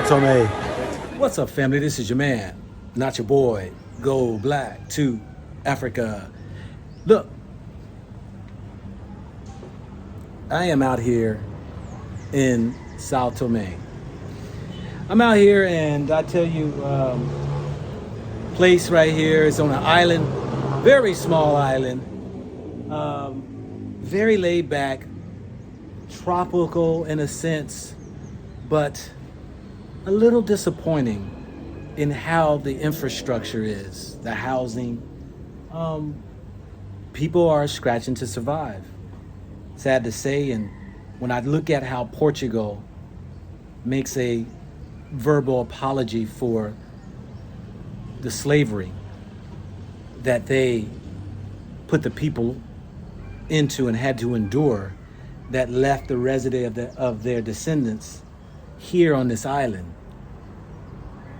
Tomé. What's up, family? This is your man, not your boy, Go Black to Africa. Look, I am out here in São Tomé. I'm out here, and I tell you, place right here is on an island, very small island, very laid back, tropical in a sense, but a little disappointing in how the infrastructure is, the housing. People are scratching to survive. Sad to say, and when I look at how Portugal makes a verbal apology for the slavery that they put the people into and had to endure, that left the residue of their descendants here on this island,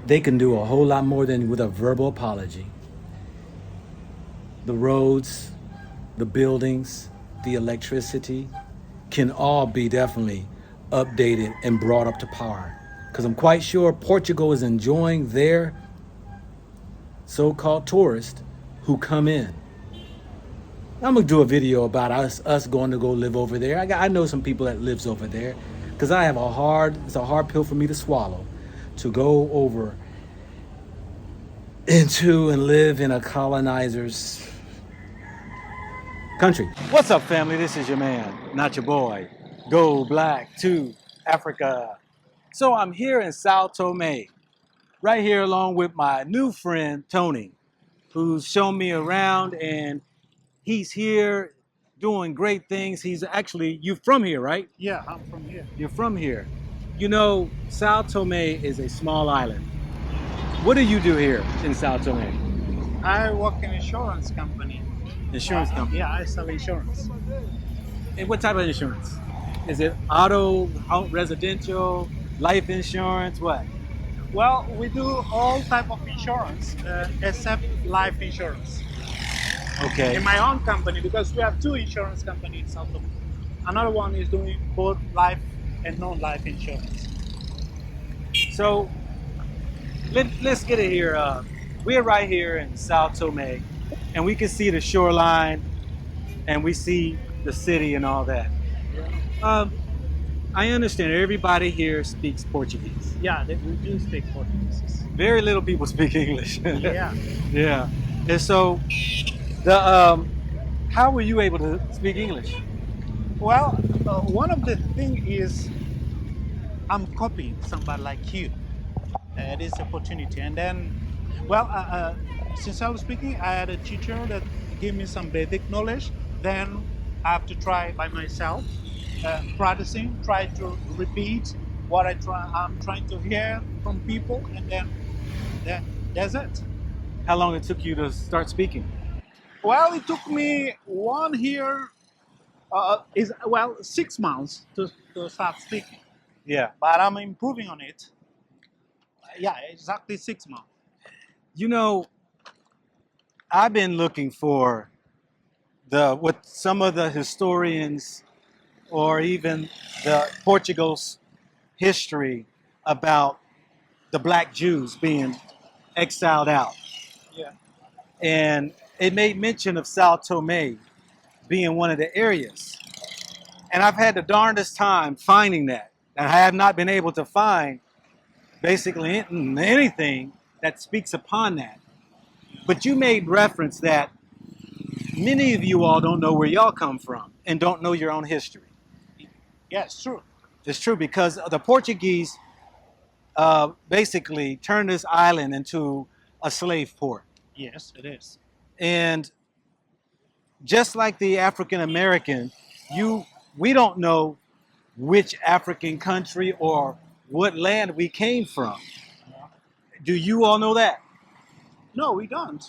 they can do a whole lot more than with a verbal apology. The roads, the buildings, the electricity can all be definitely updated and brought up to par. Because I'm quite sure Portugal is enjoying their so-called tourists who come in. I'm gonna do a video about us going to go live over there. I know some people that lives over there, because it's a hard pill for me to swallow, to go over into and live in a colonizer's country. What's up, family? This is your man, not your boy, Go Black to Africa. So I'm here in São Tomé, right here along with my new friend, Tony, who's shown me around, and he's here doing great things. You from here, right? Yeah, I'm from here. You're from here. You know, São Tomé is a small island. What do you do here in São Tomé? I work in insurance company. Insurance company. Yeah, I sell insurance. And what type of insurance? Is it auto, residential, life insurance, what? Well, we do all type of insurance except life insurance. Okay. In my own company, because we have two insurance companies in South Africa. Another one is doing both life and non-life insurance. So let's get it here. We're right here in São Tomé, and we can see the shoreline, and we see the city and all that. I understand everybody here speaks Portuguese. Yeah, we do speak Portuguese. Very little people speak English. Yeah. Yeah. And so, how were you able to speak English? Well, one of the things is I'm copying somebody like you. This opportunity, and then, since I was speaking, I had a teacher that gave me some basic knowledge. Then I have to try by myself, practicing, try to repeat what I'm trying to hear from people, and then that's it. How long it took you to start speaking? Well, it took me 1 year, 6 months to start speaking. Yeah. But I'm improving on it. Yeah, exactly 6 months. You know, I've been looking for what some of the historians or even the Portugal's history about the Black Jews being exiled out. Yeah. And it made mention of São Tomé being one of the areas. And I've had the darndest time finding that. And I have not been able to find basically anything that speaks upon that. But you made reference that many of you all don't know where y'all come from and don't know your own history. Yeah, it's true. It's true, because the Portuguese basically turned this island into a slave port. Yes, it is. And just like the African American, we don't know which African country or what land we came from. Do you all know that? No, we don't.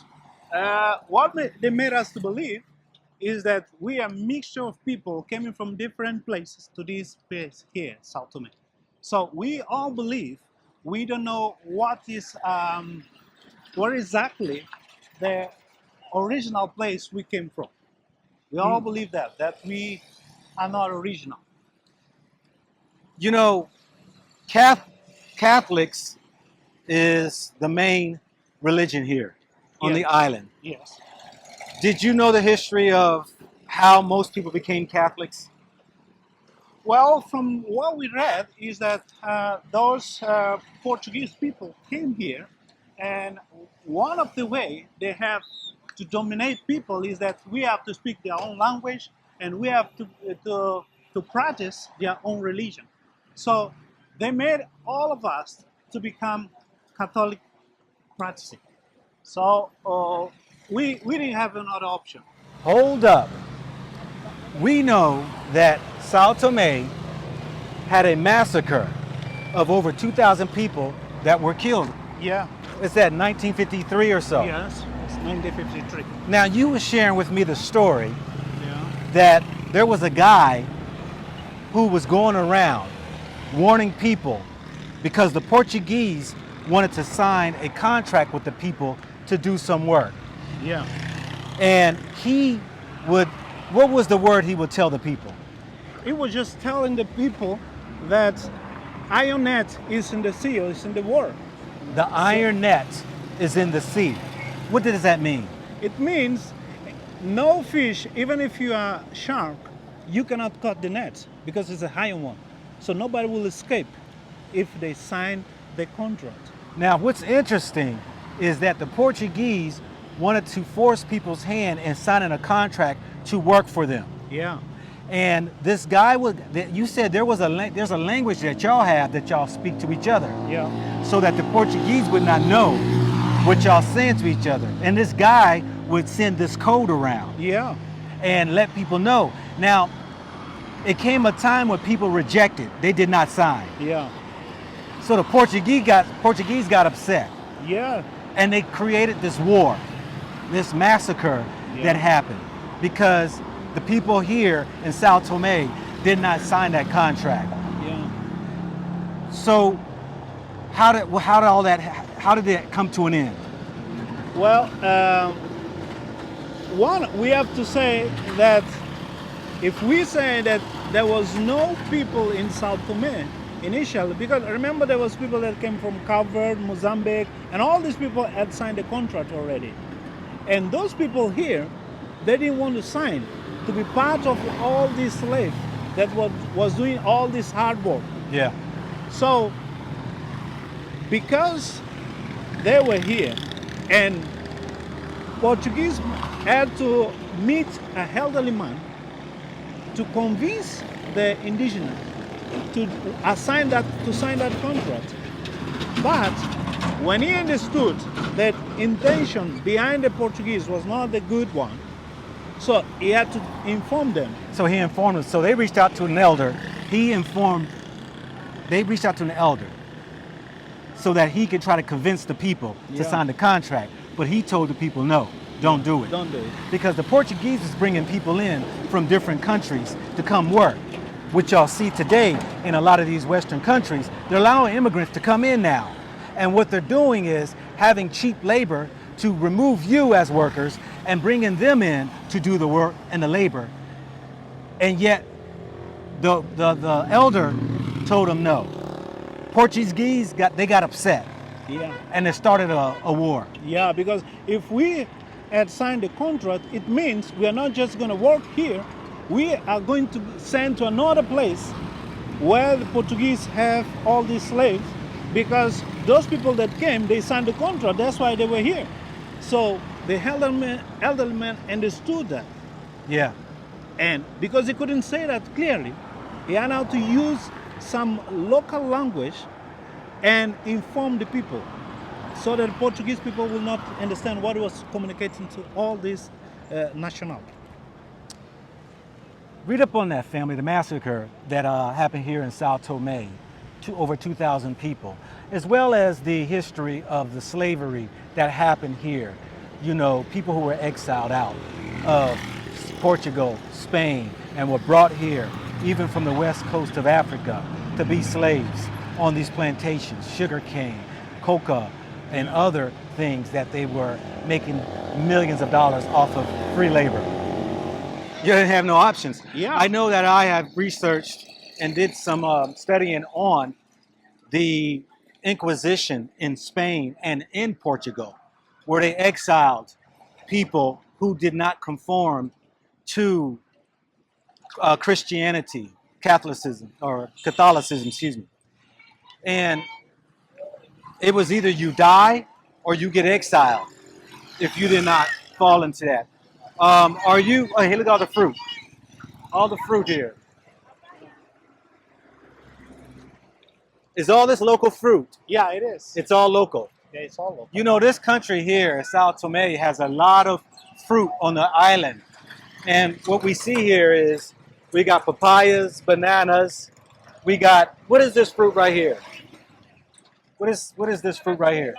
They made us to believe is that we are a mixture of people coming from different places to this place here, São Tomé. So we all believe we don't know what exactly the original place we came from. We all believe that we are not original. You know, Catholics is the main religion here on the Yes. island. Yes. Did you know the history of how most people became Catholics? Well, from what we read is that those Portuguese people came here, and one of the way they have to dominate people is that we have to speak their own language, and we have to practice their own religion. So they made all of us to become Catholic practicing. So we didn't have another option. Hold up. We know that São Tomé had a massacre of over 2,000 people that were killed. Yeah. It's that 1953 or so. Yes. It's 1953. Now, you were sharing with me the story Yeah. that there was a guy who was going around warning people because the Portuguese wanted to sign a contract with the people to do some work. Yeah. And he would, what was the word he would tell the people? It was just telling the people that iron net is in the sea or is in the water. The iron net is in the sea. What does that mean? It means no fish, even if you are a shark, you cannot cut the net because it's a iron one. So nobody will escape if they sign the contract. Now, what's interesting is that the Portuguese wanted to force people's hand in signing a contract to work for them. Yeah. And this guy would, you said there's a language that y'all have that y'all speak to each other, Yeah. so that the Portuguese would not know what y'all saying to each other. And this guy would send this code around Yeah. and let people know. Now, it came a time when people rejected; they did not sign. Yeah. So the Portuguese got upset, Yeah. and they created this war, this massacre that happened because the people here in São Tomé did not sign that contract. Yeah. So how did it come to an end? Well, one, we have to say that if we say that there was no people in São Tomé initially, because remember there was people that came from Cape Verde, Mozambique, and all these people had signed a contract already. And those people here, they didn't want to sign to be part of all these slaves that was doing all this hard work. Yeah. So, because they were here, and Portuguese had to meet an elderly man to convince the indigenous to sign that contract. But when he understood that intention behind the Portuguese was not the good one, so he had to inform them. So he informed them. So they reached out to an elder. They reached out to an elder so that he could try to convince the people to sign the contract. But he told the people, no, don't do it. Don't do it. Because the Portuguese is bringing people in from different countries to come work, which y'all see today in a lot of these Western countries. They're allowing immigrants to come in now. And what they're doing is having cheap labor to remove you as workers and bringing them in to do the work and the labor. And yet the elder told them no. Portuguese got upset. Yeah. And it started a war. Yeah, because if we had signed the contract, it means we are not just going to work here. We are going to send to another place where the Portuguese have all these slaves, because those people that came, they signed the contract. That's why they were here. So the elderly man understood that. Yeah. And because he couldn't say that clearly, he had now to use some local language and inform the people so that Portuguese people will not understand what he was communicating to all these nationalities. Read up on that, family, the massacre that happened here in São Tomé, over 2,000 people, as well as the history of the slavery that happened here. You know, people who were exiled out of Portugal, Spain, and were brought here, even from the west coast of Africa, to be slaves on these plantations, sugarcane, coca, and other things that they were making millions of dollars off of free labor. You didn't have no options. Yeah. I know that I have researched and did some studying on the Inquisition in Spain and in Portugal, where they exiled people who did not conform to Christianity, Catholicism, excuse me. And it was either you die or you get exiled if you did not fall into that. Are you? Oh, here, look at all the fruit. All the fruit here. Is all this local fruit? Yeah, it is. It's all local. Yeah, it's all local. You know, this country here, São Tomé, has a lot of fruit on the island. And what we see here is we got papayas, bananas. We got, what is this fruit right here? What is this fruit right here?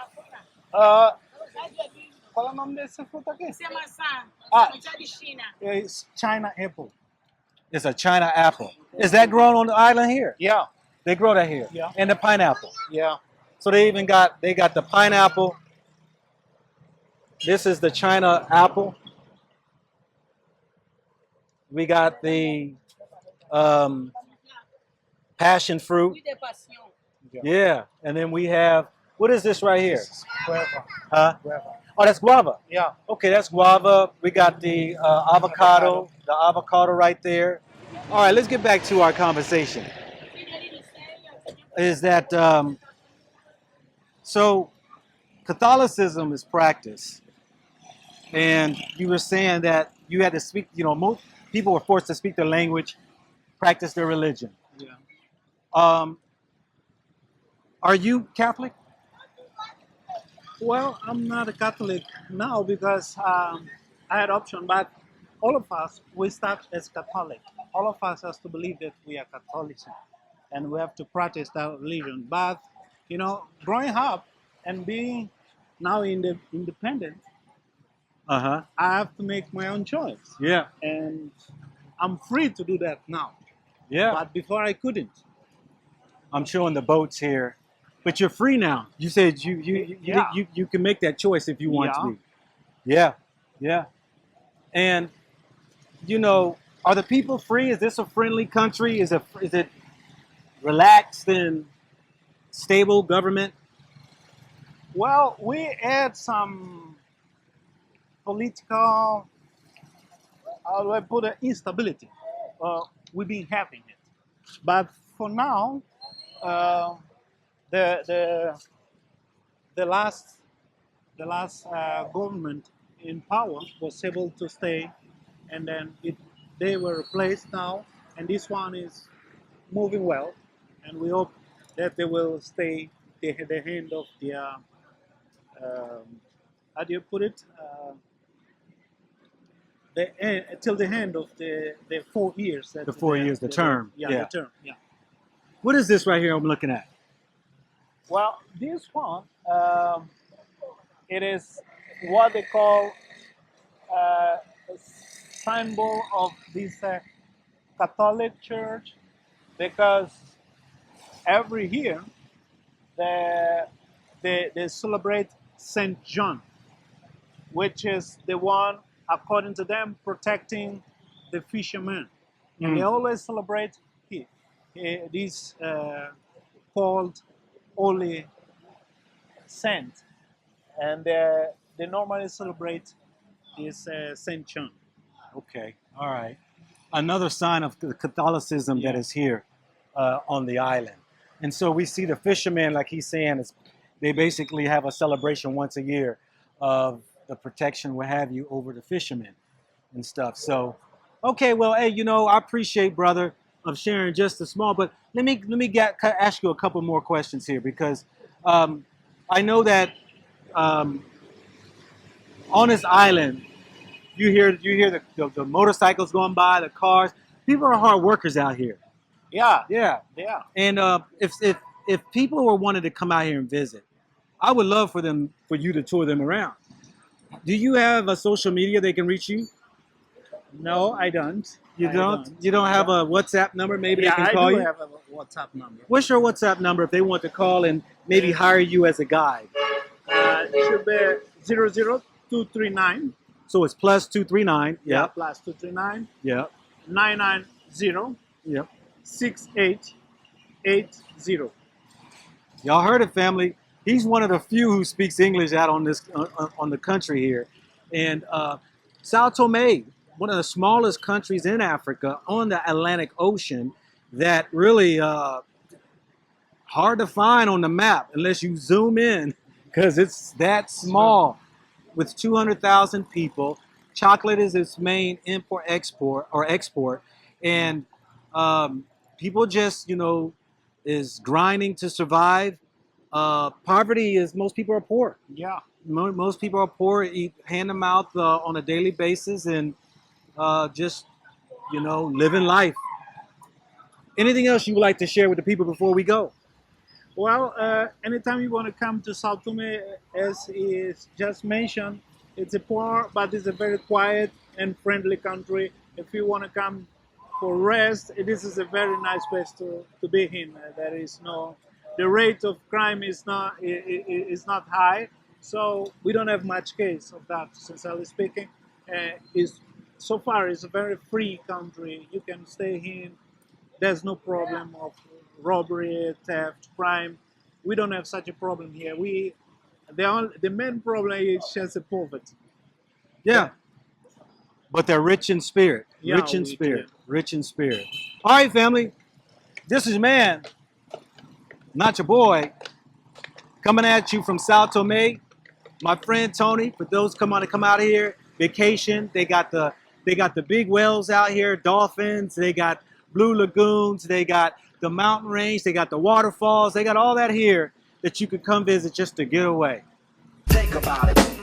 Qual é o nome desse fruto aqui? Isso é maçã. Ah. Já de China. It's China apple. It's a China apple. Is that grown on the island here? Yeah, They grow that here. Yeah. And the pineapple. yeah. So they got the pineapple. This is the China apple. We got the passion fruit. Fruit de passion. Yeah. And then we have, what is this right here? This is guava. Huh? Guava. Oh, that's guava. Yeah. Okay, that's guava. We got the avocado, the avocado right there. All right, let's get back to our conversation. Is that, so Catholicism is practice. And you were saying that you had to speak, you know, most people were forced to speak their language, practice their religion. Yeah. Are you Catholic? Well, I'm not a Catholic now because I had option, but all of us, we start as Catholic. All of us has to believe that we are Catholic and we have to practice that religion. But, you know, growing up and being now independent, Uh-huh. I have to make my own choice. Yeah. And I'm free to do that now. Yeah. But before I couldn't. I'm showing the boats here. But you're free now. You said Yeah. you can make that choice if you want Yeah. to be. Yeah. Yeah. And you know, are the people free? Is this a friendly country? Is it relaxed and stable government? Well, we had some political, how do I put it, instability. We've been having it. But for now, the last government in power was able to stay, and then they were replaced now, and this one is moving well, and we hope that they will stay the hand of their how do you put it? Till the end of the 4 years. The 4 years, the term. Yeah, Yeah. the term. Yeah. What is this right here I'm looking at? Well, this one, it is what they call a symbol of this Catholic Church, because every year they celebrate Saint John, which is the one, according to them, protecting the fishermen. And they always celebrate this called Holy Saint. And they normally celebrate this Saint John. Okay. All right. Another sign of the Catholicism that is here on the island. And so we see the fishermen, like he's saying, they basically have a celebration once a year of the protection, what have you, over the fishermen and stuff. So, okay, well, hey, you know, I appreciate, brother, of sharing just a small, but let me ask you a couple more questions here, because I know that on this island, you hear the motorcycles going by, the cars. People are hard workers out here. Yeah, Yeah. yeah. And if people were wanted to come out here and visit, I would love for you to tour them around. Do you have a social media they can reach you? No, I don't. You I don't? You don't have a WhatsApp number maybe they Yeah, can call I do you? have a WhatsApp number. What's your WhatsApp number if they want to call and maybe hire you as a guide? It should be 00239. So it's +239. Yeah, Yeah. plus 239 Yeah. 990 Yep. 6880. Y'all heard it, family. He's one of the few who speaks English out on this on the country here, and São Tomé, one of the smallest countries in Africa on the Atlantic Ocean, that really hard to find on the map unless you zoom in, because it's that small. With 200,000 people, chocolate is its main export, and people just is grinding to survive. Poverty is most people are poor. Yeah. Most people are poor, eat hand to mouth on a daily basis, and just living life. Anything else you would like to share with the people before we go? Well, anytime you want to come to São Tomé, as is just mentioned, it's a poor, but it's a very quiet and friendly country. If you want to come for rest, this is a very nice place to be in. There is the rate of crime is not high, so we don't have much case of that. Sincerely speaking, so far it's a very free country. You can stay in. There's no problem of robbery, theft, crime. We don't have such a problem here. The main problem is just the poverty. Yeah. But they're rich in spirit. Yeah, Rich in we spirit. do. Rich in spirit. All right, family. This is man, not your boy, coming at you from São Tomé. My friend Tony. For those come out here, vacation. They got the big whales out here, dolphins. They got blue lagoons. They got the mountain range. They got the waterfalls. They got all that here that you could come visit just to get away. Think about it.